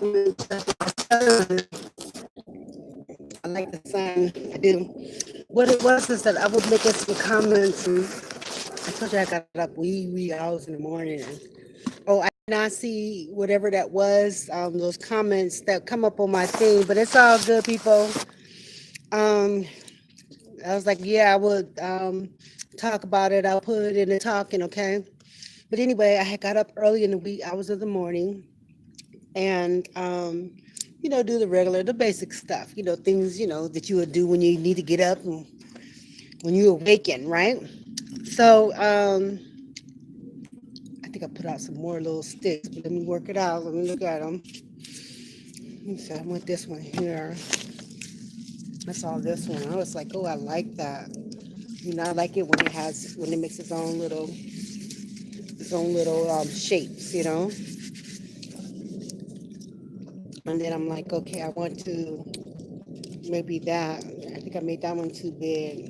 I like the sign. I do. What it was is that I was making some comments, and I told you I got up wee hours in the morning. And, oh, I did not see whatever that was. Those comments that come up on my thing, but it's all good, people. Um, I was like, yeah, I would talk about it. I'll put it in the talking, okay? But anyway, I had got up early in the wee hours of the morning, and do the regular, the basic stuff, things, that you would do when you need to get up and when you awaken, right? So I think I put out some more little sticks, but let me work it out. Let me look at them. So I want this one here. I saw this one. I was like, oh, I like that. I like it when it makes its own little shapes, And then I'm like, okay, I want to maybe that. I think I made that one too big.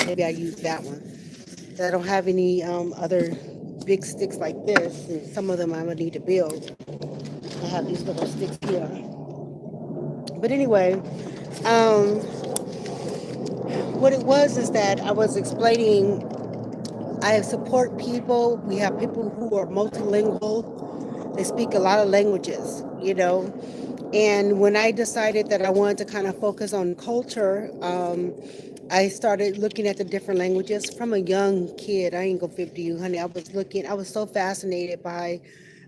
Maybe I use that one. I don't have any other big sticks like this, and some of them I would need to build. I have these little sticks here. But anyway, um, what it was is that I was explaining I support people. We have people who are multilingual. They speak a lot of languages. And when I decided that I wanted to kind of focus on culture, I started looking at the different languages from a young kid. I ain't gonna 50 you, honey. I was so fascinated by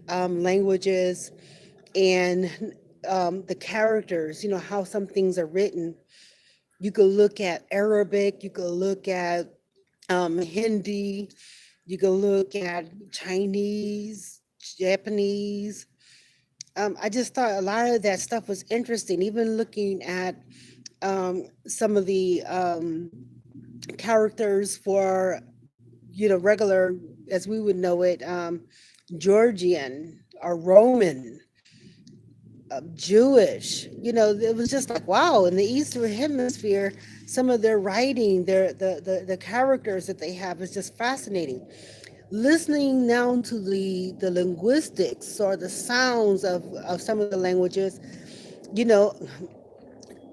languages and the characters, how some things are written. You could look at Arabic, you could look at Hindi, you could look at Chinese, Japanese. I just thought a lot of that stuff was interesting, even looking at some of the characters for, regular, as we would know it, Georgian or Roman, Jewish. It was just like wow. In the Eastern Hemisphere, some of their writing, the characters that they have is just fascinating. Listening now to the linguistics or the sounds of some of the languages, you know,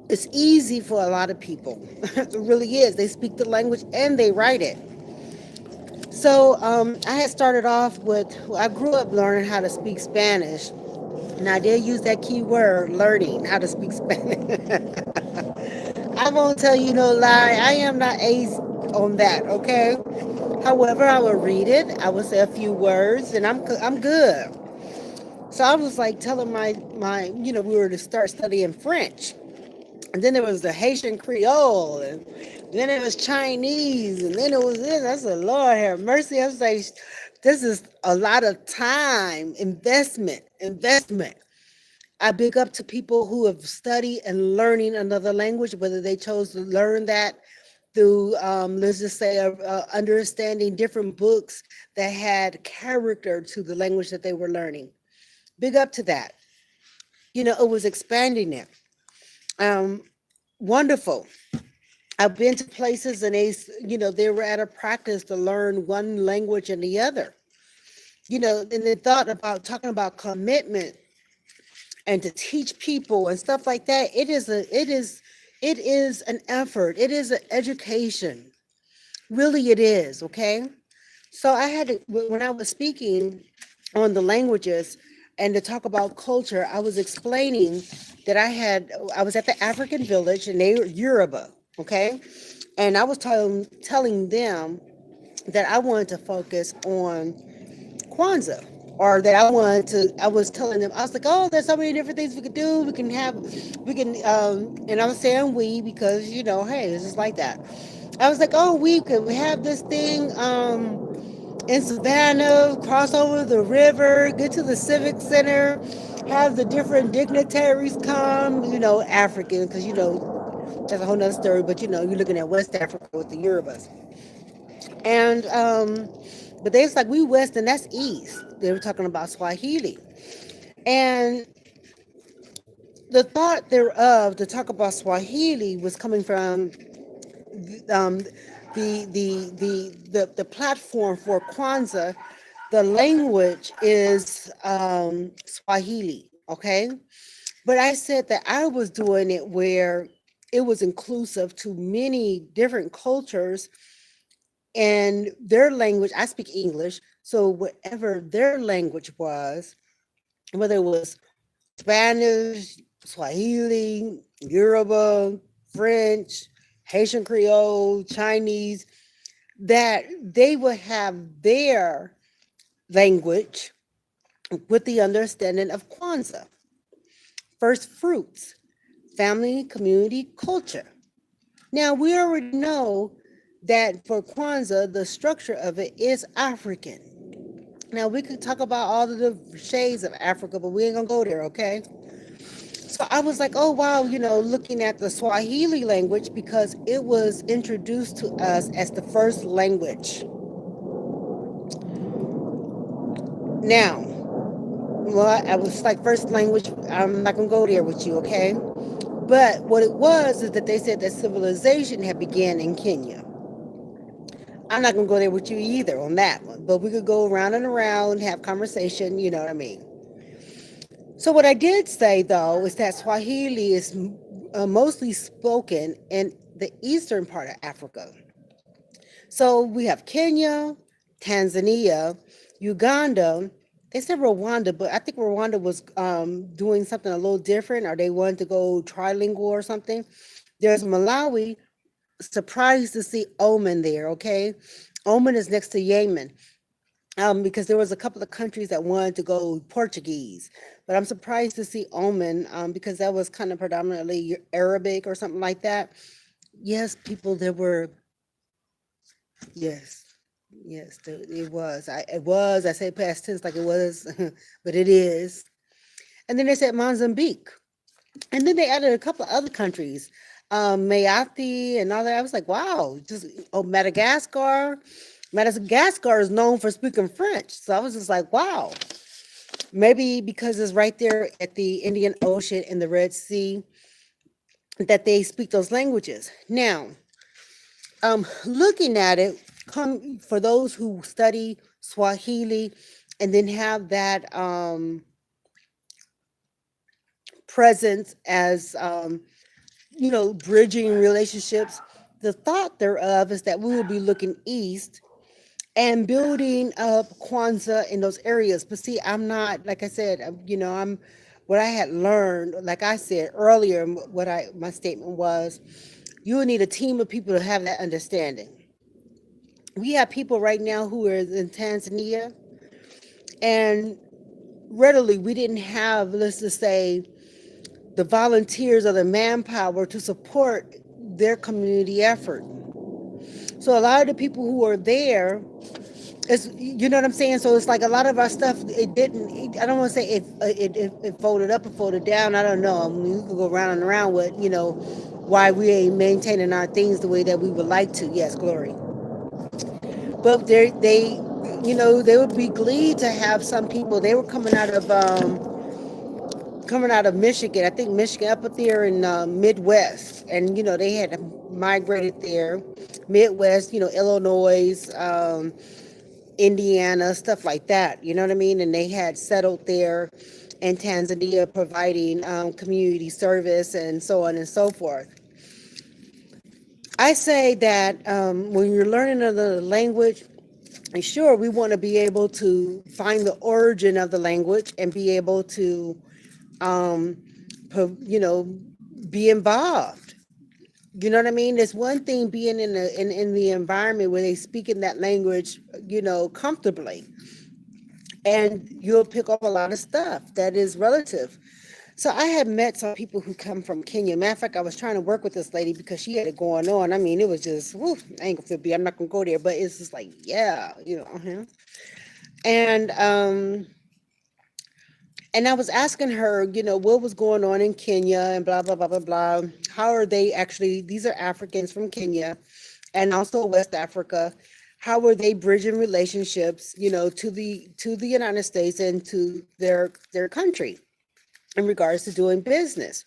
it's easy for a lot of people. It really is. They speak the language and they write it. So I had started off with, well, I grew up learning how to speak Spanish. And I did use that key word, learning how to speak Spanish. I won't tell you no lie. I am not ace on that, okay? However, I will read it. I will say a few words, and I'm good. So I was like telling my, we were to start studying French, and then there was the Haitian Creole, and then it was Chinese, and then it was this. I said, Lord have mercy. I was like, this is a lot of time investment. I big up to people who have studied and learning another language, whether they chose to learn that through, let's just say, understanding different books that had character to the language that they were learning. Big up to that. It was expanding it. Um, Wonderful. I've been to places and they were at a practice to learn one language and the other. And they thought about talking about commitment and to teach people and stuff like that. It is an effort. It is an education. Really, it is. Okay. So I had to, when I was speaking on the languages and to talk about culture, I was explaining that I was at the African village and they were Yoruba. Okay. And I was telling them that I wanted to focus on Kwanzaa, or that I was telling them, I was like, oh, there's so many different things we could do. And I was saying we because, hey, it's just like that. I was like, oh, we have this thing in Savannah, cross over the river, get to the Civic Center, have the different dignitaries come, African, because, that's a whole nother story, but, you're looking at West Africa with the Yorubas. And but they was like, we west and that's east. They were talking about Swahili. And the thought thereof to talk about Swahili was coming from um, the platform for Kwanzaa. The language is Swahili. Okay. But I said that I was doing it where it was inclusive to many different cultures and their language. I speak English. So whatever their language was, whether it was Spanish, Swahili, Yoruba, French, Haitian Creole, Chinese, that they would have their language with the understanding of Kwanzaa, first fruits, family, community, culture. Now, we already know that for Kwanzaa, the structure of it is African. Now, we could talk about all of the shades of Africa, but we ain't gonna go there, okay? So I was like, oh, wow, looking at the Swahili language because it was introduced to us as the first language. Now, well, I was like, first language, I'm not gonna go there with you, okay? But what it was is that they said that civilization had began in Kenya. I'm not gonna go there with you either on that one, but we could go around and around, have conversation, you know what I mean? So what I did say though is that Swahili is mostly spoken in the eastern part of Africa. So we have Kenya, Tanzania, Uganda. They said Rwanda, but I think Rwanda was doing something a little different, or they wanted to go trilingual or something. There's Malawi. Surprised to see Oman there. Okay, Oman is next to Yemen. Because there was a couple of countries that wanted to go Portuguese, but I'm surprised to see Oman because that was kind of predominantly Arabic or something like that. Yes, people, there were. Yes, yes, it was. I say past tense like it was, but it is. And then they said Mozambique, and then they added a couple of other countries, Mayati and all that. I was like, wow, just Madagascar. Madagascar is known for speaking French, so I was just like, wow. Maybe because it's right there at the Indian Ocean and the Red Sea that they speak those languages. Now, looking at it, come for those who study Swahili and then have that presence as bridging relationships. The thought thereof is that we will be looking east and building up Kwanzaa in those areas. But see, I'm not, like I said, I'm what I had learned, like I said earlier, my statement was, you will need a team of people to have that understanding. We have people right now who are in Tanzania, and readily we didn't have, let's just say, the volunteers or the manpower to support their community effort. So a lot of the people who are there, it's, you know what I'm saying? So it's like a lot of our stuff, it didn't, I don't want to say it folded up or folded down. I don't know. I mean, we could go around and around with, why we ain't maintaining our things the way that we would like to. Yes, glory. But they would be glee to have some people, they were coming out of Michigan. I think Michigan up there in Midwest, and they had migrated there, Midwest, Illinois, Indiana, stuff like that. You know what I mean? And they had settled there in Tanzania, providing community service and so on and so forth. I say that when you're learning another language, and sure, we want to be able to find the origin of the language and be able to um, you know, be involved. You know what I mean? There's one thing being in the environment where they speak in that language, comfortably, and you'll pick up a lot of stuff that is relative. So I had met some people who come from Kenya. Matter of fact, I was trying to work with this lady because she had it going on. I mean, it was just, whew, I ain't gonna feel bad. I'm not gonna go there, but it's just like, yeah, And and I was asking her, what was going on in Kenya and blah, blah, blah, blah, blah. How are they actually, these are Africans from Kenya and also West Africa. How are they bridging relationships, to the United States and to their country in regards to doing business?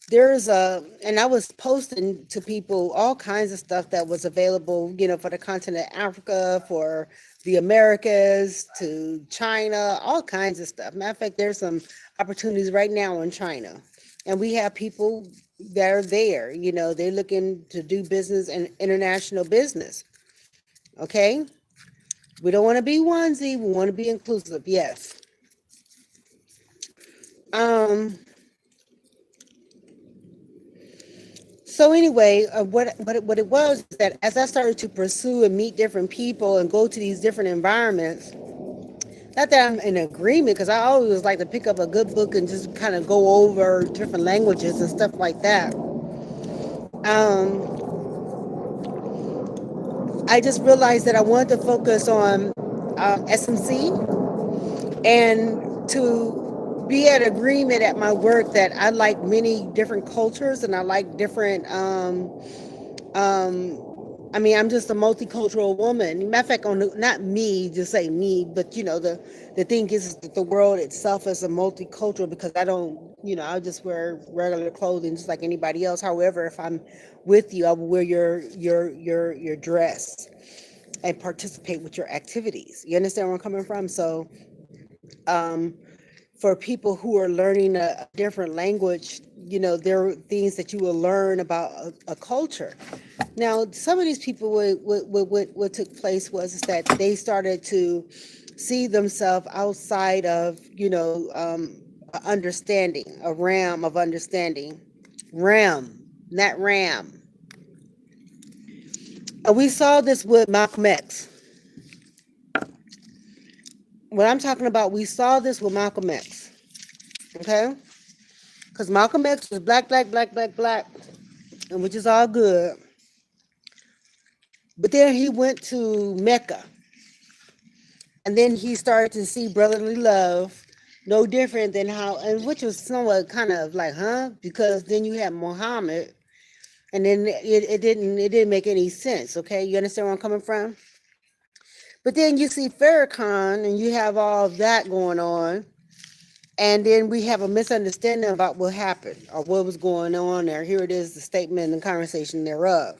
there's a, and I was posting to people all kinds of stuff that was available, for the continent of Africa, for the Americas, to China, all kinds of stuff. Matter of fact, there's some opportunities right now in China. And we have people that are there, they're looking to do business and international business. Okay. We don't want to be onesie, we want to be inclusive. Yes. Um, So anyway, what it was is that as I started to pursue and meet different people and go to these different environments, not that I'm in agreement, because I always like to pick up a good book and just kind of go over different languages and stuff like that. Um, I just realized that I wanted to focus on SMC and to be at agreement at my work that I like many different cultures and I like different um I mean, I'm just a multicultural woman. Matter of fact, not me, just say me, but the thing is that the world itself is a multicultural, because I don't, I just wear regular clothing just like anybody else. However, if I'm with you, I will wear your dress and participate with your activities. You understand where I'm coming from? So, um, for people who are learning a different language, there are things that you will learn about a culture. Now, some of these people, what took place was is that they started to see themselves outside of, understanding, a realm of understanding. Ram, not ram. We saw this with Malcolm X. What I'm talking about, we saw this with Malcolm X. Okay? Because Malcolm X was black, black, black, black, black, and which is all good. But then he went to Mecca, and then he started to see brotherly love, no different than how, and which was somewhat kind of like, huh? Because then you had Muhammad, and then it didn't make any sense. Okay, you understand where I'm coming from? But then you see Farrakhan, and you have all of that going on, and then we have a misunderstanding about what happened or what was going on there. Here it is, the statement and conversation thereof.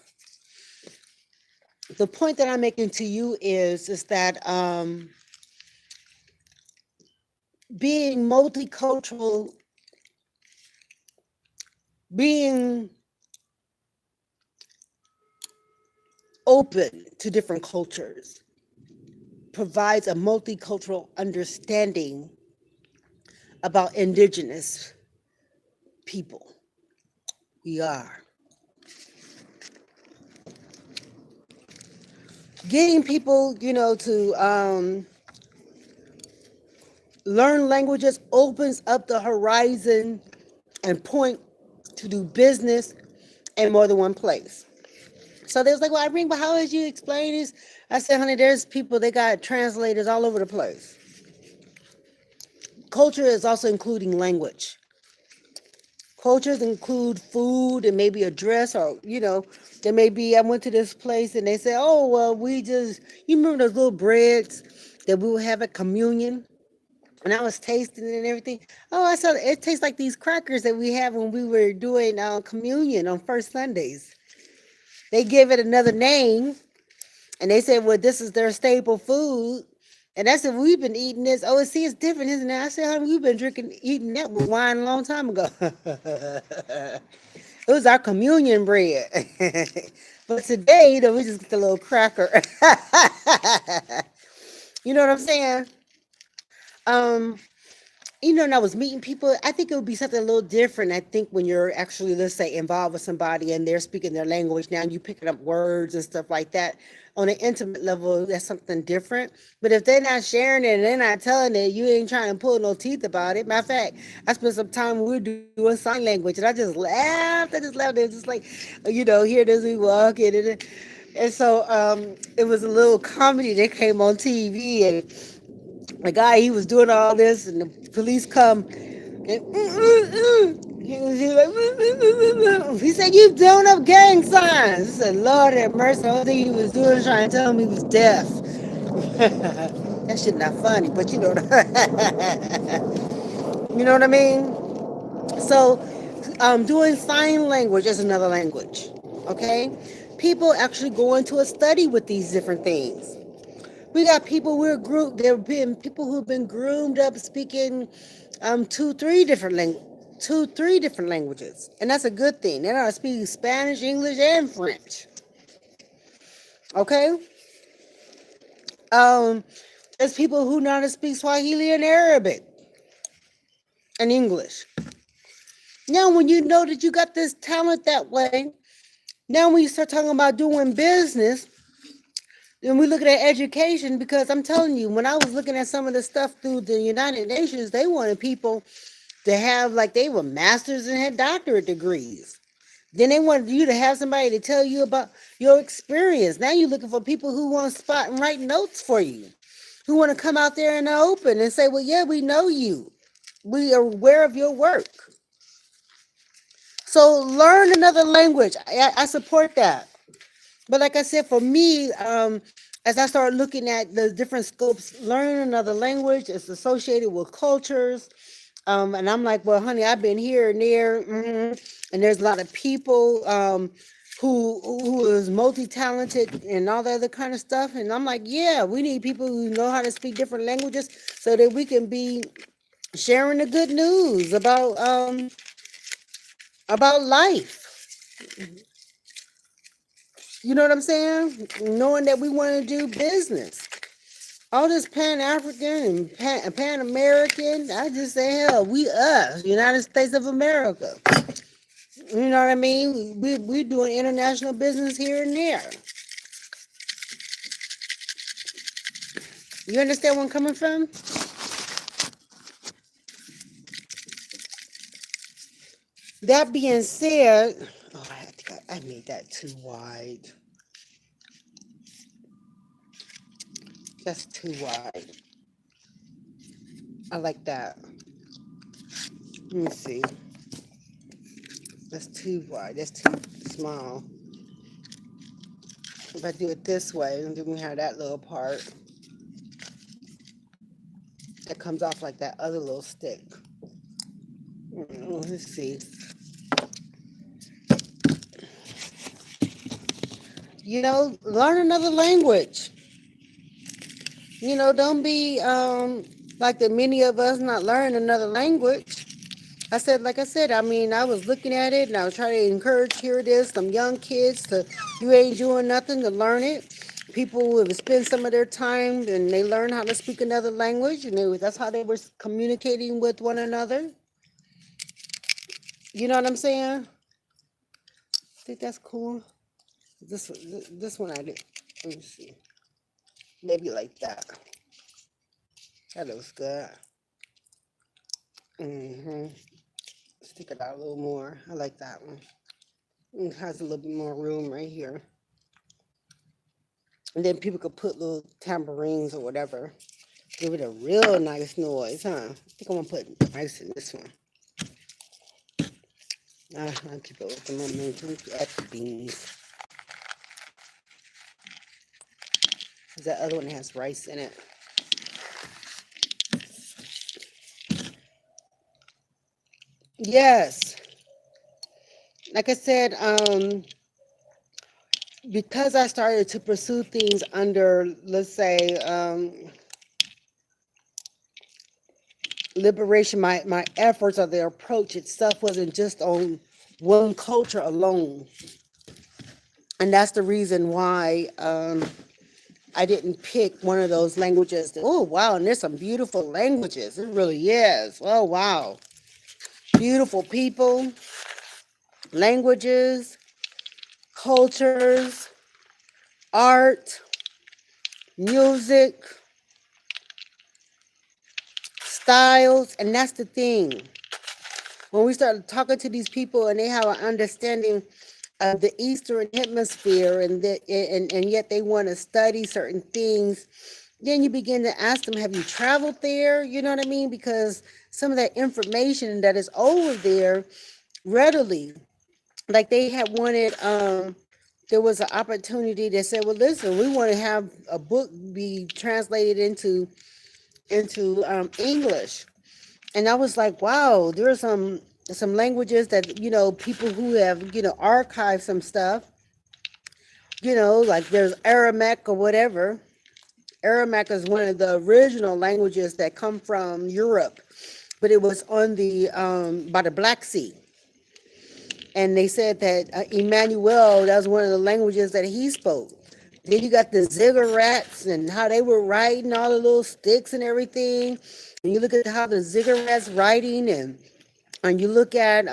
The point that I'm making to you is that being multicultural, being open to different cultures, provides a multicultural understanding about indigenous people. We are getting people, to learn languages opens up the horizon and point to do business in more than one place. So they was like, well, Irene, but how did you explain this? I said, honey, there's people, they got translators all over the place. Culture is also including language. Cultures include food and maybe a dress, or, there may be, I went to this place and they said, oh, well, you remember those little breads that we would have at communion? And I was tasting it and everything. Oh, I said, it tastes like these crackers that we have when we were doing communion on first Sundays. They give it another name, and they said, well, this is their staple food. And I said, we've been eating this. Oh, see, it's different, isn't it? I said, honey, we've been eating that with wine a long time ago. It was our communion bread. But today, we just get the little cracker. You know what I'm saying? Um, and I was meeting people. I think it would be something a little different. I think when you're actually, let's say, involved with somebody and they're speaking their language now, and you picking up words and stuff like that. On an intimate level, that's something different. But if they're not sharing it and they're not telling it, you ain't trying to pull no teeth about it. Matter of fact, I spent some time, we were doing sign language, and I just laughed. I just laughed. It was just like, here it is, we walk in. And so it was a little comedy that came on TV, and the guy, he was doing all this, and the police come, and he said, "You doing up gang signs." I said, "Lord have mercy." The only thing he was doing was trying to tell me he was deaf. That shit not funny, but you know what I mean. So Doing sign language is another language. Okay, people actually go into a study with these different things. We got people we're group. There have been people who've been groomed up speaking two, three different languages, and that's a good thing. They know how to speak Spanish, English, and French. Okay. Um, there's people who know how to speak Swahili and Arabic and English. Now, when you know that you got this talent that way, now when you start talking about doing business, then we look at education, because I'm telling you, when I was looking at some of the stuff through the United Nations, they wanted people to have, like, they were masters and had doctorate degrees. Then they wanted you to have somebody to tell you about your experience. Now you're looking for people who want to spot and write notes for you, who want to come out there in the open and say, well, yeah, we know you. We are aware of your work. So learn another language. I support that. But like I said, for me, as I started looking at the different scopes, learning another language is associated with cultures. And I'm like, well, honey, I've been here and there, and there's a lot of people who is multi-talented and all that other kind of stuff. And I'm like, yeah, we need people who know how to speak different languages so that we can be sharing the good news about life. You know what I'm saying? Knowing that we want to do business. All this Pan African and Pan American, I just say, hell, we us, United States of America. You know what I mean? We doing international business here and there. You understand where I'm coming from? That being said, oh, I think I made that too wide. That's too wide. I like that. Let me see. That's too wide. That's too small. If I do it this way, and then we have that little part that comes off like that other little stick. Let's see. Learn another language. Don't be like the many of us not learning another language. Like I said, I mean, I was looking at it and I was trying to encourage, here it is, some young kids to, you ain't doing nothing to learn it. People would spend some of their time and they learn how to speak another language, and that's how they were communicating with one another. You know what I'm saying? I think that's cool. This one I did. Let me see. Maybe like that. That looks good. Stick it out a little more. I like that one. It has a little bit more room right here. And then people could put little tambourines or whatever. Give it a real nice noise, huh? I think I'm gonna put ice in this one. I'll keep it with the momentum. Add the beans. That other one has rice in it. Yes. Like I said, because I started to pursue things under, let's say, liberation, my efforts or the approach itself wasn't just on one culture alone. And that's the reason why I didn't pick one of those languages. Oh, wow, and there's some beautiful languages. It really is. Oh, wow. Beautiful people, languages, cultures, art, music, styles. And that's the thing. When we start talking to these people and they have an understanding of the Eastern Hemisphere, and yet they want to study certain things, then you begin to ask them, have you traveled there? You know what I mean? Because some of that information that is over there readily, like they had wanted, there was an opportunity that said, well, listen, we want to have a book be translated into English. And I was like, wow, there's some some languages that, people who have, archived some stuff, like there's Aramaic or whatever. Aramaic is one of the original languages that come from Europe, but it was on the by the Black Sea. And they said that Emmanuel, that was one of the languages that he spoke. Then you got the ziggurats and how they were writing all the little sticks and everything. And you look at how the ziggurats writing, and you look at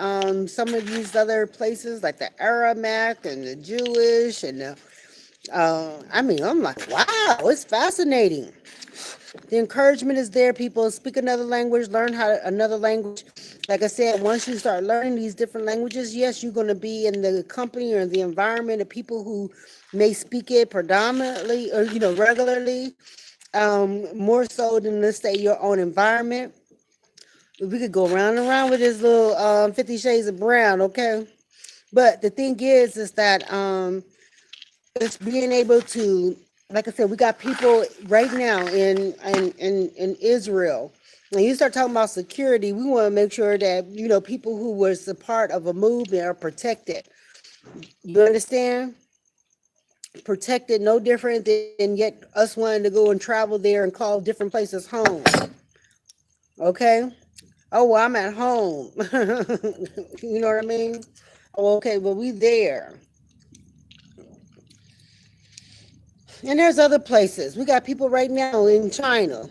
some of these other places like the Aramaic and the Jewish and I mean, I'm like, wow, it's fascinating. The encouragement is there. People speak another language, learn how another language. Like I said, once you start learning these different languages, yes, you're going to be in the company or the environment of people who may speak it predominantly or regularly, more so than, let's say, your own environment. We could go round and round with this little 50 Shades of Brown, okay? But the thing is that it's being able to, like I said, we got people right now in Israel. When you start talking about security, we want to make sure that people who was a part of a movement are protected. You understand? Protected, no different than yet us wanting to go and travel there and call different places home. Okay. Oh, well, I'm at home. You know what I mean? Oh, okay, well, we there. And there's other places. We got people right now in China.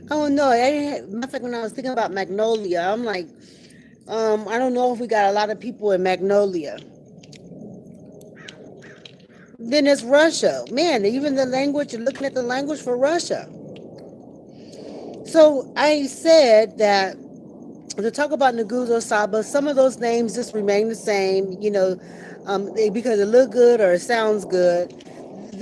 I don't know. Matter of fact, when I was thinking about Magnolia, I'm like, I don't know if we got a lot of people in Magnolia. Then it's Russia. Man, even the language, looking at the language for Russia. So I said that to talk about Naguzo Saba, some of those names just remain the same, because it look good or it sounds good.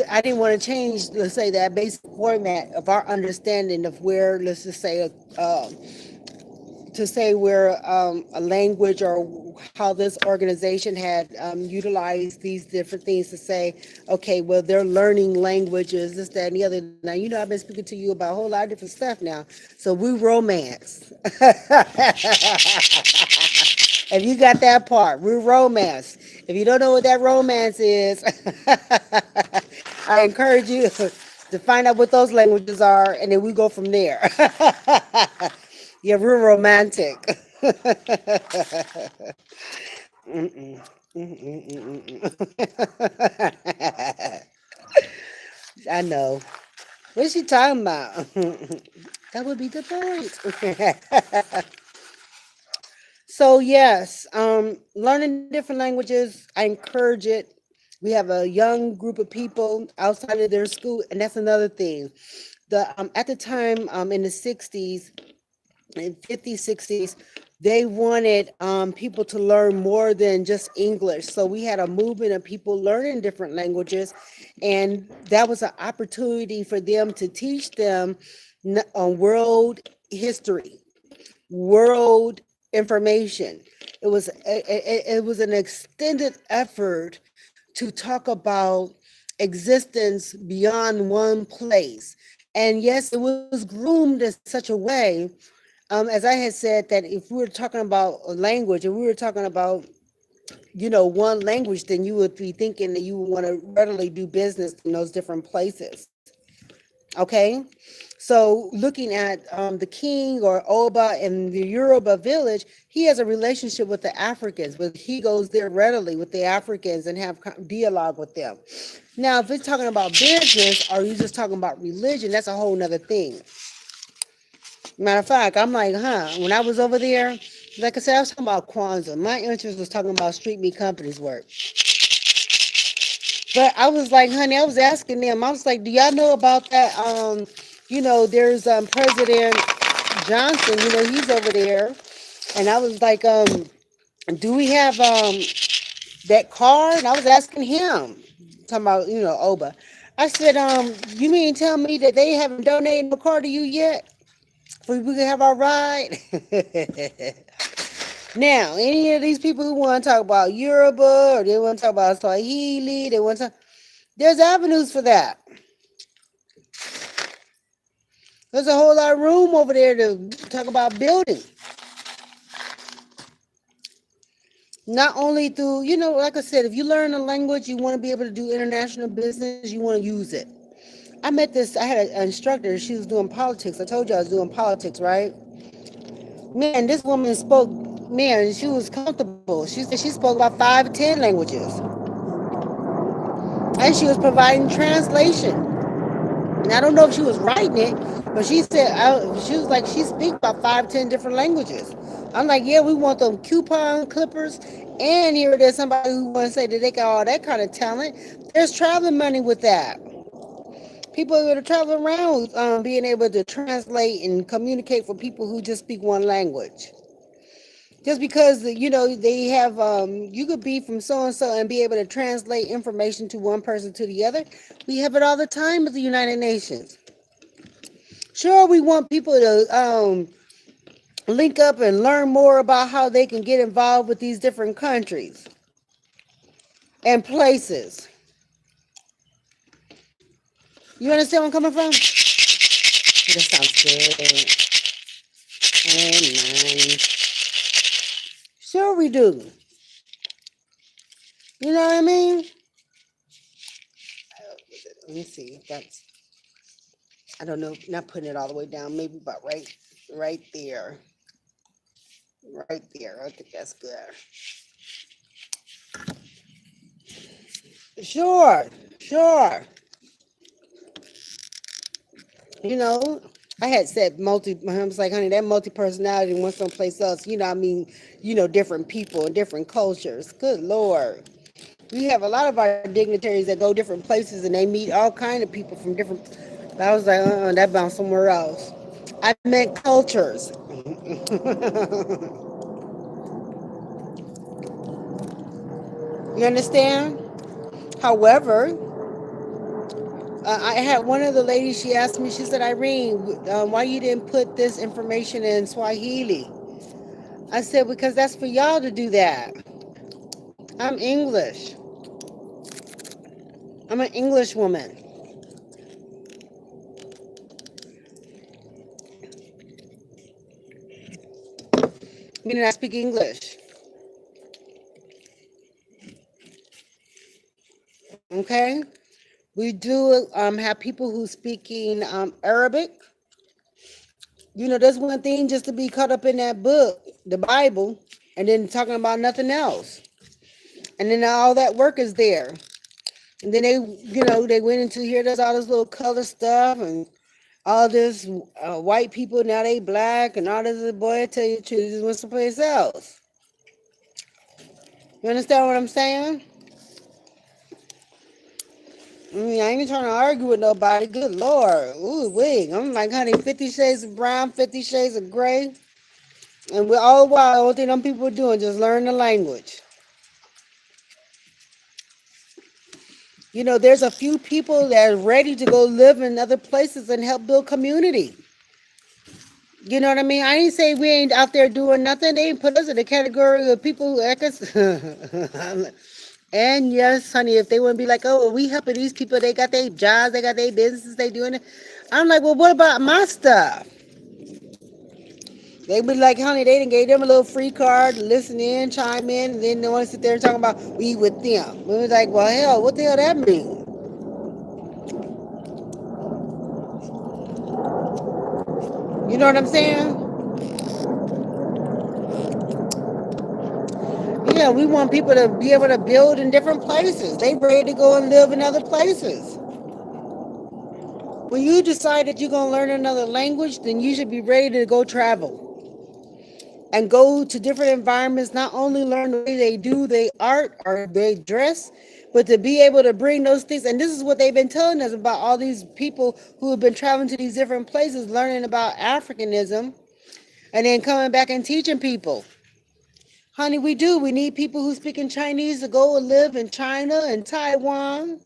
I didn't want to change, let's say, that basic format of our understanding of where, let's just say, to say where a language or how this organization had utilized these different things to say, okay, well, they're learning languages, this, that, and the other. Now, I've been speaking to you about a whole lot of different stuff now. So we romance. If you got that part, we romance. If you don't know what that romance is, I encourage you to find out what those languages are, and then we go from there. Yeah, we're romantic. Mm-mm. I know. What is she talking about? That would be the point. So yes, learning different languages, I encourage it. We have a young group of people outside of their school, and that's another thing. The At the time, in the 60s and 50s, 60s, they wanted people to learn more than just English. So we had a movement of people learning different languages, and that was an opportunity for them to teach them world history, world information. It was an extended effort to talk about existence beyond one place. And yes, it was groomed in such a way, as I had said, that if we were talking about a language and we were talking about, one language, then you would be thinking that you would want to readily do business in those different places. Okay. So looking at the king or Oba in the Yoruba village, he has a relationship with the Africans, but he goes there readily with the Africans and have dialogue with them. Now, if it's talking about business or you just talking about religion, that's a whole nother thing. Matter of fact, I'm like, when I was over there, like I said, I was talking about Kwanzaa. My interest was talking about street meat companies work. But I was like, honey, I was asking them, I was like, do y'all know about that? There's President Johnson, he's over there. And I was like, do we have that car? And I was asking him, talking about, Oba. I said, you mean tell me that they haven't donated no car to you yet? So we can have our ride? Now, any of these people who want to talk about Yoruba or they want to talk about Swahili, there's avenues for that. There's a whole lot of room over there to talk about building. Not only through, like I said, if you learn a language, you want to be able to do international business, you want to use it. I had an instructor, she was doing politics. I told you I was doing politics, right? Man, this woman spoke, man, she was comfortable. She said she spoke about 5 to 10 languages. And she was providing translation. And I don't know if she was writing it, but she was like, she speaks about 5, 10 different languages. I'm like, yeah, we want them coupon clippers. And here there's somebody who wants to say that they got all that kind of talent. There's traveling money with that. People that are traveling around being able to translate and communicate for people who just speak one language. Just because they have you could be from so and so and be able to translate information to one person to the other. We have it all the time with the United Nations. Sure, we want people to link up and learn more about how they can get involved with these different countries and places. You understand where I'm coming from? That sounds good. And nice. Sure, we do. You know what I mean? Let me see if that's, I don't know, not putting it all the way down, maybe about right there. Right there. I think that's good. Sure, sure. You know, I had said I was like, honey, that multi personality went someplace else. I mean, different people and different cultures. Good Lord. We have a lot of our dignitaries that go different places and they meet all kind of people from different. But I was like, that bounced somewhere else. I meant cultures. You understand? However, I had one of the ladies, she asked me, she said, Irene, why you didn't put this information in Swahili? I said, because that's for y'all to do that. I'm English. I'm an English woman. Meaning I speak English. Okay? We do have people who speaking Arabic. There's one thing just to be caught up in that book, the Bible, and then talking about nothing else. And then all that work is there. And then they went into here, there's all this little color stuff and all this white people, now they black and all this. Boy, I tell you the truth, just went someplace else. You understand what I'm saying? I mean, I ain't trying to argue with nobody. Good Lord. Ooh, wait. I'm like, honey, 50 shades of brown, 50 shades of gray. And we're all the while, all thing them people are doing, just learn the language. There's a few people that are ready to go live in other places and help build community. You know what I mean? I ain't say we ain't out there doing nothing. They ain't put us in the category of people who act us. And yes, honey, if they wouldn't be like, oh, well, we helping these people, they got their jobs, they got their businesses, they doing it. I'm like, well, what about my stuff? They be like, honey, they didn't gave them a little free card, listen in, chime in, and then they want to sit there and talk about we with them. We was like, well, hell, what the hell that mean? You know what I'm saying? Yeah, we want people to be able to build in different places. They ready to go and live in other places. When you decide that you're going to learn another language, then you should be ready to go travel and go to different environments, not only learn the way they do their art or they dress, but to be able to bring those things. And this is what they've been telling us about all these people who have been traveling to these different places, learning about Africanism, and then coming back and teaching people. Honey, we do. We need people who speak in Chinese to go and live in China and Taiwan,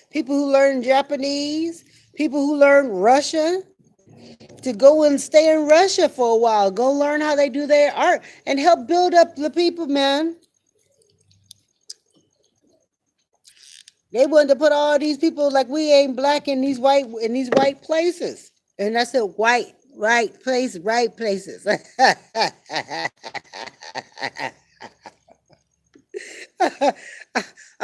people who learn Japanese, people who learn Russian, to go and stay in Russia for a while, go learn how they do their art and help build up the people, man. They wanted to put all these people like we ain't black in these white places. And I said white, right places.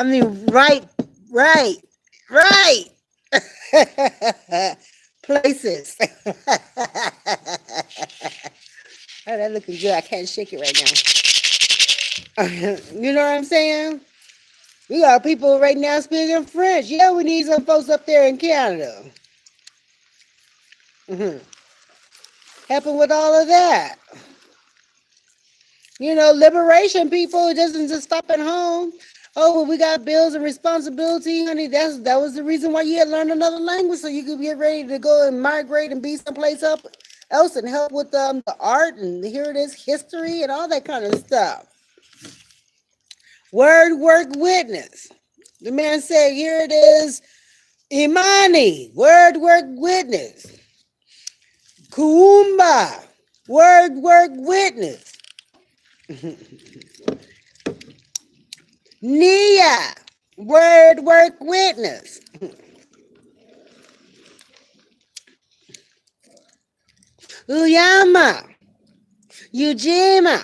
mean, right, right. Places. Oh, that looking good. I can't shake it right now. You know what I'm saying? We got people right now speaking French. Yeah, we need some folks up there in Canada. Mhm. Helping with all of that. You know, liberation people. It doesn't just stop at home. Oh, well, we got bills and responsibility, honey. That was the reason why you had to learn another language so you could get ready to go and migrate and be someplace up else and help with the art and here it is, history and all that kind of stuff. Word, work, witness. The man said, here it is, Imani, word, work, witness. Kuumba, word, work, witness. Nia, word, work, witness. Uyama, Ujima,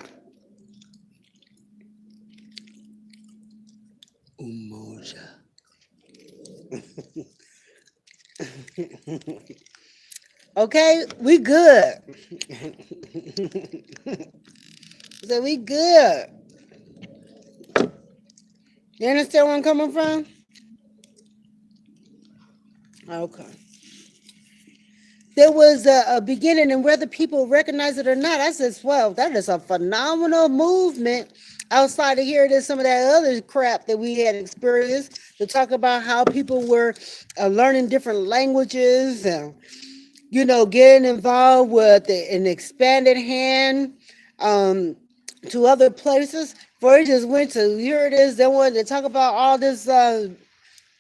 Umoja. Okay, we good. So we good. You understand where I'm coming from? Okay. There was a beginning, and whether people recognize it or not, I said, well, that is a phenomenal movement outside of here. There's some of that other crap that we had experienced to talk about how people were learning different languages and, you know, getting involved with an expanded hand um, to other places. For it just went to, here it is, they wanted to talk about all this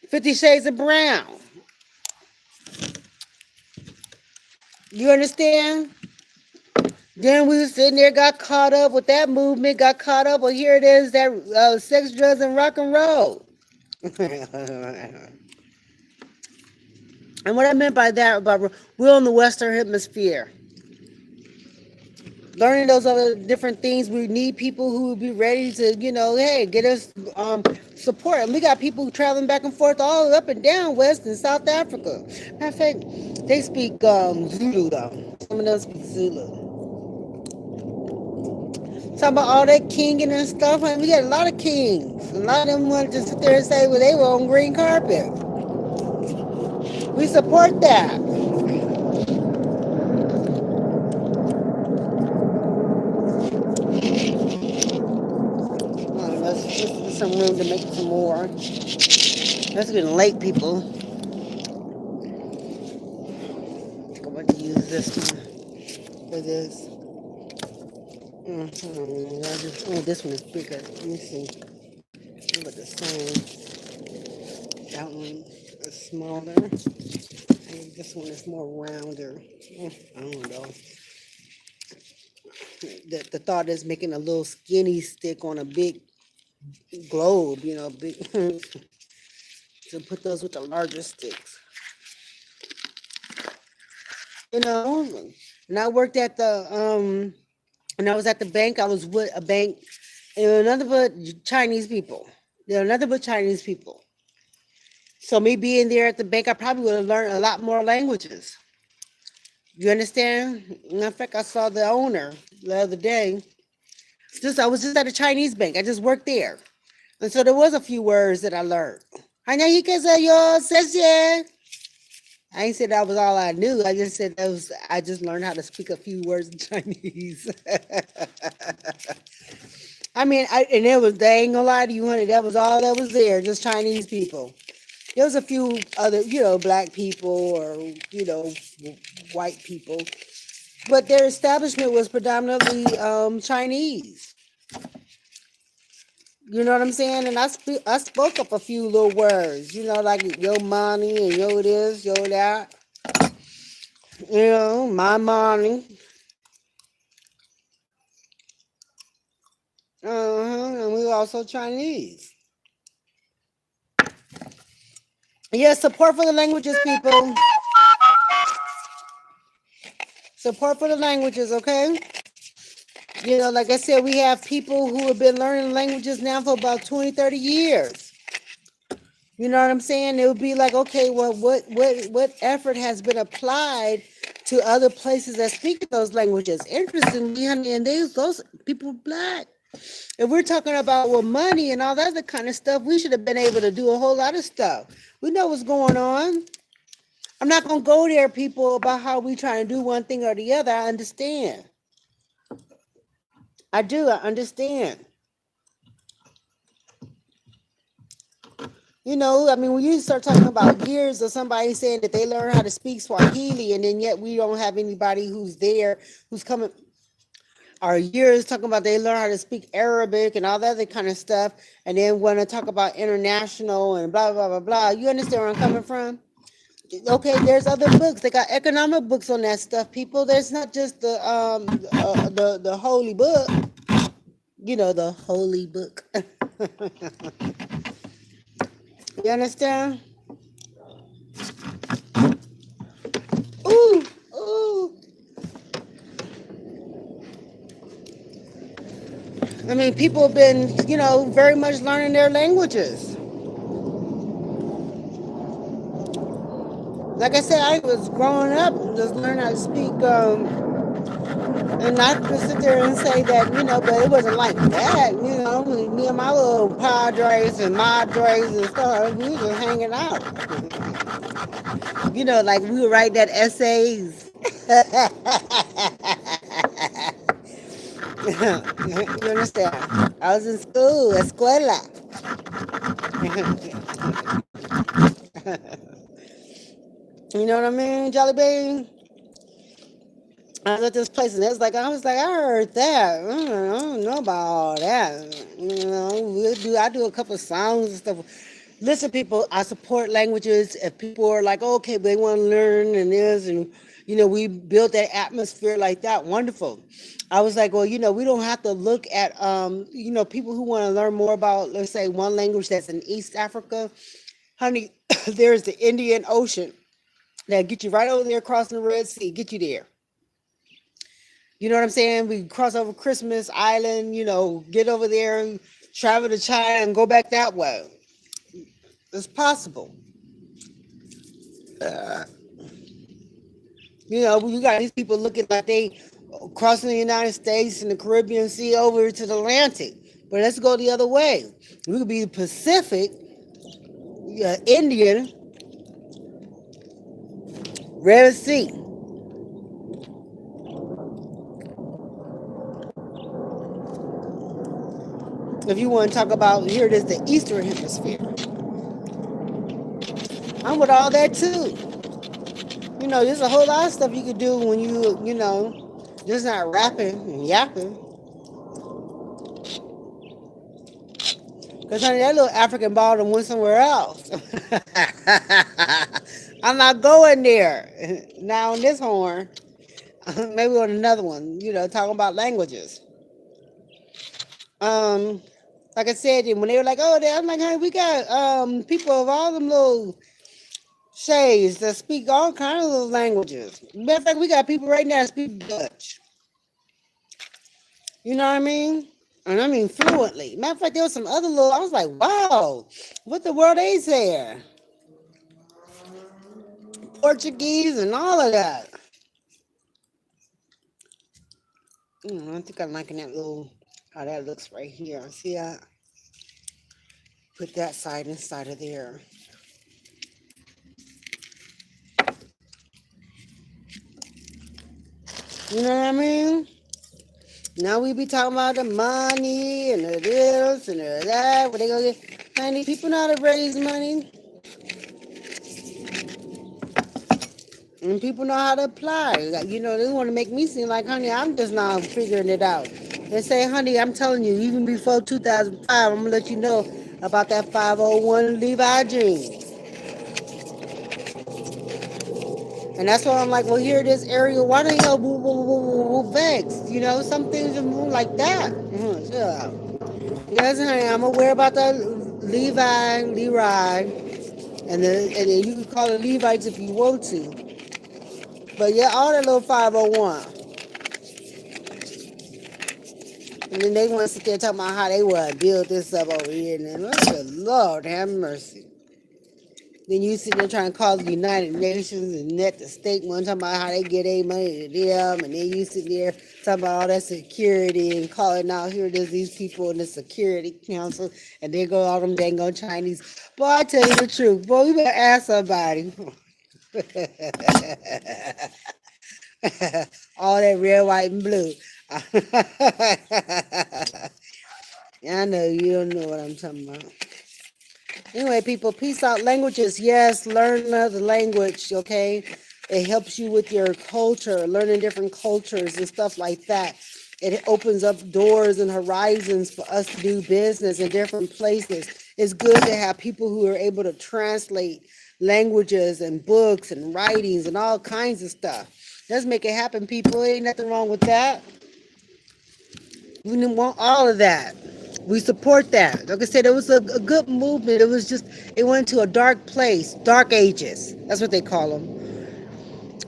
50 Shades of Brown. You understand? Then we was sitting there, got caught up with that movement, got caught up. Well, here it is, that sex, drugs, and rock and roll. And what I meant by that, about we're in the Western Hemisphere. Learning those other different things, we need people who will be ready to, you know, hey, get us support. And we got people traveling back and forth all up and down West and South Africa. Matter of fact, they speak Zulu though. Some of them speak Zulu. Talking about all that kinging and stuff. And we got a lot of kings. A lot of them wanted to sit there and say, well, they were on green carpet. We support that. Let's get some room to make some more. It's getting late, people. I think I'm going to use this one for this. This one is bigger. Let me see. How about the same? That one is smaller. And this one is more rounder. I don't know. The thought is making a little skinny stick on a big globe, you know, big to put those with the larger sticks. You know, and I worked at the when I was at the bank, I was with a bank and nothing but Chinese people. There are nothing but Chinese people. So me being there at the bank, I probably would have learned a lot more languages. You understand? In fact, I saw the owner the other day. I was just at a Chinese bank. I just worked there. And so there was a few words that I learned. I ain't said that was all I knew. I just said I just learned how to speak a few words in Chinese. I mean, and it was, they ain't gonna lie to you, honey, that was all that was there, just Chinese people. There was a few other, you know, black people or, you know, white people, but their establishment was predominantly Chinese. You know what I'm saying? And I spoke up a few little words, you know, like yo money and yo this, yo that. You know, my money. And we were also Chinese. Yes, support for the languages, people. Support for the languages, okay? You know, like I said, we have people who have been learning languages now for about 20, 30 years. You know what I'm saying? It would be like, okay, well, what effort has been applied to other places that speak those languages? Interestingly, honey, and those people black. If we're talking about well money and all that other kind of stuff, we should have been able to do a whole lot of stuff. We know what's going on. I'm not gonna go there, people, about how we trying to do one thing or the other. I understand. I do. I understand. You know, I mean, when you start talking about years of somebody saying that they learn how to speak Swahili, and then yet we don't have anybody who's there who's coming, or years talking about they learn how to speak Arabic and all that other kind of stuff, and then want to talk about international and blah blah blah blah. You understand where I'm coming from? Okay, there's other books. They got economic books on that stuff, people. There's not just the holy book. You know, the holy book. You understand? Ooh, ooh. I mean, people have been, you know, very much learning their languages. Like I said, I was growing up just learning how to speak, and not to sit there and say that, you know, but it wasn't like that, you know. Me and my little padres and madres and stuff, we were just hanging out. You know, like we would write that essays. You understand? I was in school, escuela. You know what I mean, Jolly Bean? I was at this place and it was like I heard that. I don't know about all that. You know, I do a couple of songs and stuff. Listen, people, I support languages. If people are like, okay, they want to learn and this, and you know, we built that atmosphere like that. Wonderful. I was like, well, you know, we don't have to look at, you know, people who want to learn more about, let's say, one language that's in East Africa. Honey, there's the Indian Ocean that get you right over there crossing the Red Sea, get you there. You know what I'm saying? We cross over Christmas Island, you know, get over there and travel to China and go back that way. It's possible. You know, you got these people looking like they crossing the United States and the Caribbean Sea over to the Atlantic. But let's go the other way. We could be the Pacific, Indian, Red Sea. If you want to talk about, here it is, the Eastern Hemisphere. I'm with all that too. You know, there's a whole lot of stuff you could do when you know, just not rapping and yapping. Because, honey, that little African ball done went somewhere else. I'm not going there. Now on this horn, maybe on another one, you know, talking about languages. Um, like I said, when they were like, oh, I'm like, honey, we got people of all them little shades that speak all kinds of little languages. Matter of fact, we got people right now that speak Dutch. You know what I mean? And I mean fluently. Matter of fact, there was some other little, I was like, wow, what the world they saying? Portuguese and all of that. I think I'm liking that little, how that looks right here. See that? Put that side inside of there. You know what I mean? Now we be talking about the money and the this and the that. Where they go get money? People know how to raise money. And people know how to apply. Like, you know, they want to make me seem like, honey, I'm just now figuring it out. They say, honey, I'm telling you, even before 2005, I'm going to let you know about that 501 Levi jeans. And that's why I'm like, well, here it is, Ariel. Why don't you go vex? You know, some things just move like that. Yeah. Yes, honey, I'm aware about that Levi, and then you can call it Levites if you want to. But yeah, all that little 501. And then they want to sit there talking about how they want to build this up over here. And then, oh, Lord, have mercy. Then you sitting there trying to call the United Nations and net the state one talking about how they get their money to them, and then you sitting there talking about all that security and calling out here it is these people in the Security Council, and they go all them dang on Chinese. Boy, I tell you the truth, boy, we better ask somebody. All that red, white, and blue. I know you don't know what I'm talking about. Anyway, people, peace out. Languages, yes, learn another language, okay? It helps you with your culture, learning different cultures and stuff like that. It opens up doors and horizons for us to do business in different places. It's good to have people who are able to translate languages and books and writings and all kinds of stuff. Let's make it happen, people. Ain't nothing wrong with that. We want all of that. We support that. Like I said, it was a good movement. It was just, it went to a dark place, dark ages. That's what they call them.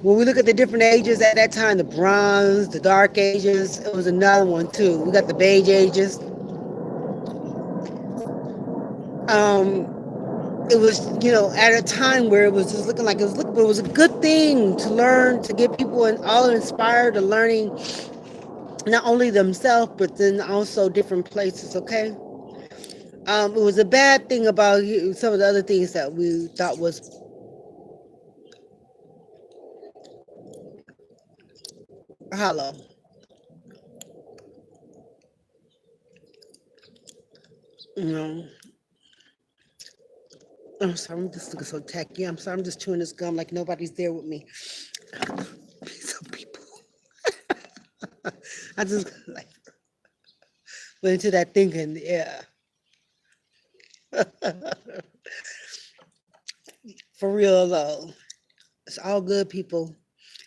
When we look at the different ages at that time, the bronze, the dark ages, it was another one too. We got the beige ages. It was, at a time where it was just looking like it was, but it was a good thing to learn, to get people all inspired to learning not only themselves, but then also different places, okay? It was a bad thing about some of the other things that we thought was hollow. You know, I'm sorry, I'm just looking so tacky. I'm sorry, I'm just chewing this gum like nobody's there with me. Some people. I just like went into that thinking, yeah. For real though. It's all good, people.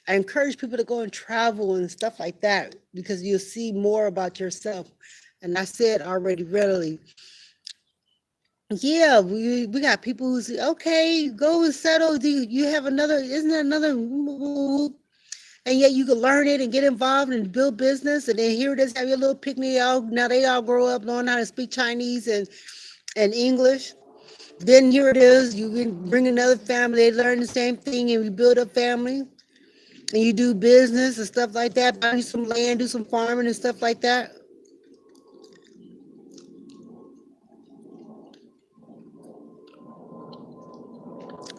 I encourage people to go and travel and stuff like that because you'll see more about yourself. And I said already readily, yeah, we got people who say, okay, go and settle. Do you have another, isn't there another? And yet you can learn it and get involved and build business. And then here it is, have your little picnic. Now they all grow up knowing how to speak Chinese and English. Then here it is, you can bring another family, they learn the same thing, and we build a family. And you do business and stuff like that, buy you some land, do some farming and stuff like that.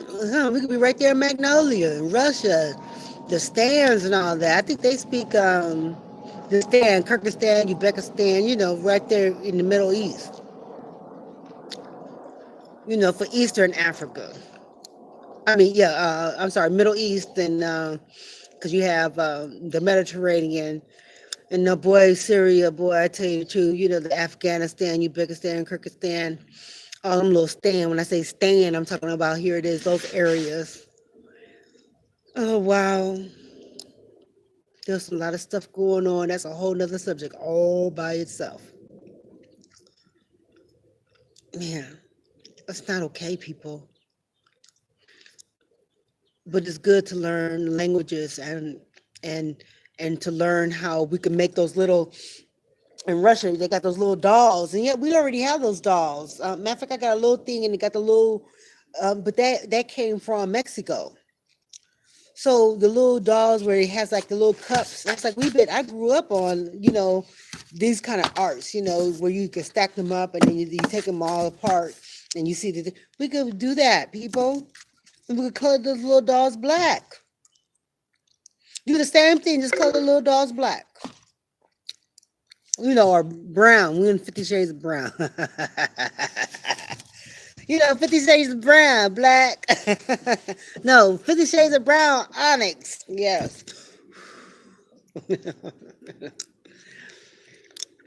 We could be right there in Magnolia, in Russia, the stands and all that. I think they speak the stand, Kyrgyzstan, Uzbekistan, right there in the Middle East, for Eastern Africa. I mean, yeah, I'm sorry, Middle East, and because you have the Mediterranean, and the boy, Syria, boy, I tell you the truth, the Afghanistan, Uzbekistan, Kyrgyzstan, all them little stand. When I say stand, I'm talking about here it is, those areas. Oh, wow. There's a lot of stuff going on. That's a whole nother subject all by itself. Man, that's not okay, people. But it's good to learn languages and and to learn how we can make those little, in Russia, they got those little dolls. And yet we already have those dolls. Matter of fact, I got a little thing and it got the little, but that came from Mexico. So the little dolls where it has like the little cups, that's like I grew up on, these kind of arts, where you can stack them up and then you take them all apart and you see that we could do that, people. And we could color those little dolls black. Do the same thing, just color the little dolls black. Or brown. We're in 50 Shades of Brown. 50 Shades of Brown, black. No, 50 Shades of Brown, onyx. Yes.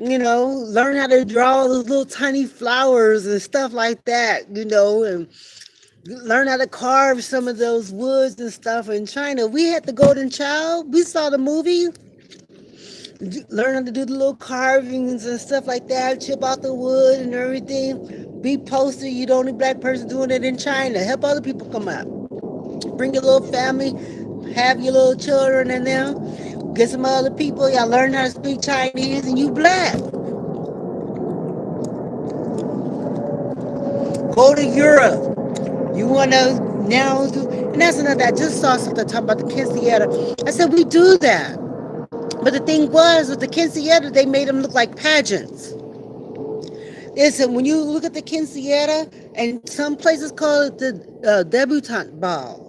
Learn how to draw those little tiny flowers and stuff like that, and learn how to carve some of those woods and stuff. In China, we had the Golden Child. We saw the movie. Learn how to do the little carvings and stuff like that, chip out the wood and everything. Be posted. You're the only black person doing it in China. Help other people come out. Bring your little family, have your little children in there. Get some other people. Y'all learn how to speak Chinese and you black. Go to Europe. You want to now do, and that's another. I just saw something talking about the quinceañera. I said we do that, but the thing was with the quinceañera, they made them look like pageants. Listen, when you look at the quinceañera, and some places call it the debutante ball.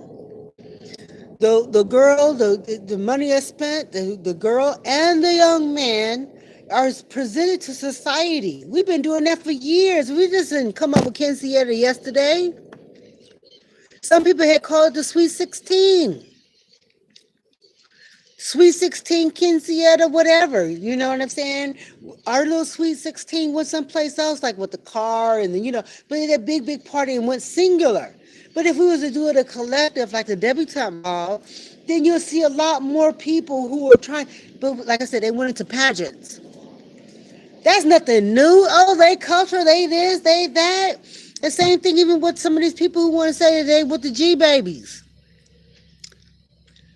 The girl, the money is spent, the girl and the young man are presented to society. We've been doing that for years. We just didn't come up with quinceañera yesterday. Some people had called it the Sweet 16. Sweet 16, quinceañera, whatever. You know what I'm saying? Our little Sweet 16 went someplace else, like with the car and the, but it had a big, big party and went singular. But if we was to do it a collective, like the debutante ball, then you'll see a lot more people who are trying. But like I said, they went into pageants. That's nothing new. Oh, they culture, they this, they that. The same thing even with some of these people who want to say they with the G babies.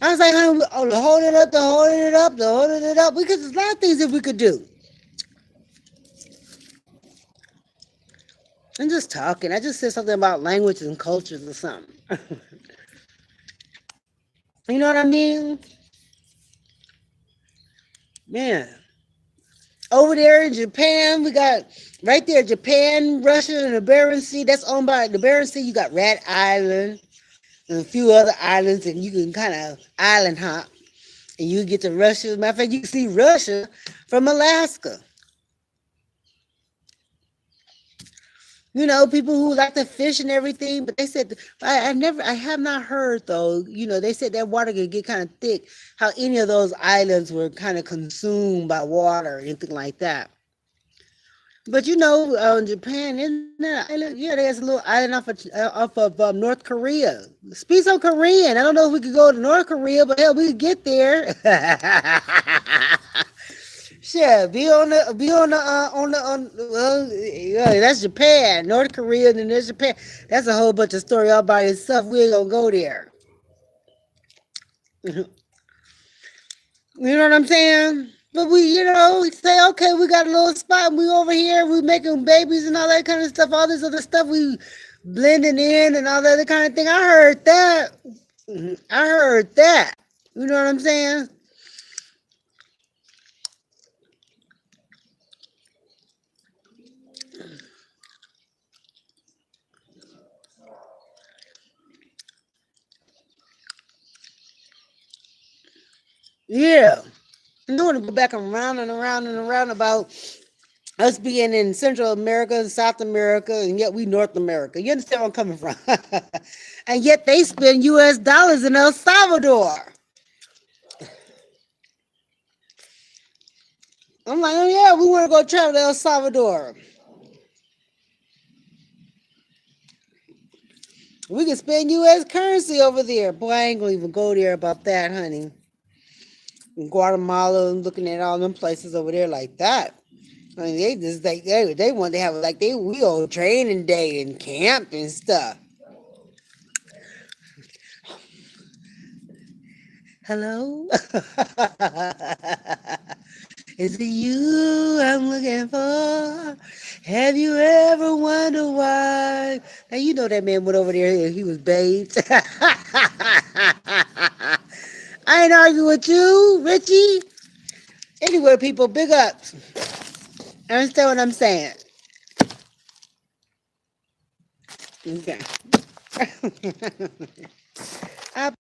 I was like, honey, hold it up, holding it up, holding it up. Because there's a lot of things that we could do. I'm just talking. I just said something about languages and cultures or something. You know what I mean? Man. Over there in Japan, we got right there, Japan, Russia, and the Bering Sea. That's owned by the Bering Sea. You got Rat Island and a few other islands, and you can kind of island hop. And you get to Russia. As a matter of fact, you can see Russia from Alaska. People who like to fish and everything, but they said I have not heard though. They said that water could get kind of thick. How any of those islands were kind of consumed by water or anything like that. But Japan isn't there an island? Yeah, there's a little island off of North Korea. Speak some Korean. I don't know if we could go to North Korea, but hell, we could get there. Sure, yeah, that's Japan, North Korea, and then there's Japan. That's a whole bunch of story all by itself. We ain't gonna go there. You know what I'm saying? But we say, okay, we got a little spot, and we over here, we making babies and all that kind of stuff, all this other stuff, we blending in and all that other kind of thing. I heard that. I heard that. You know what I'm saying? Yeah. I don't want to go back around and around and around about us being in Central America and South America, and yet we North America. You understand where I'm coming from? And yet they spend U.S. dollars in El Salvador. I'm like, oh yeah, we want to go travel to El Salvador. We can spend U.S. currency over there. Boy, I ain't gonna even go there about that, honey. In Guatemala and looking at all them places over there like that. I mean, they just like they want to have like we old training day and camp and stuff. Hello? Is it you I'm looking for? Have you ever wondered why? Now you know that man went over there and he was bathed. I ain't arguing with you, Richie. Anyway, people, big ups. Understand what I'm saying? Okay. I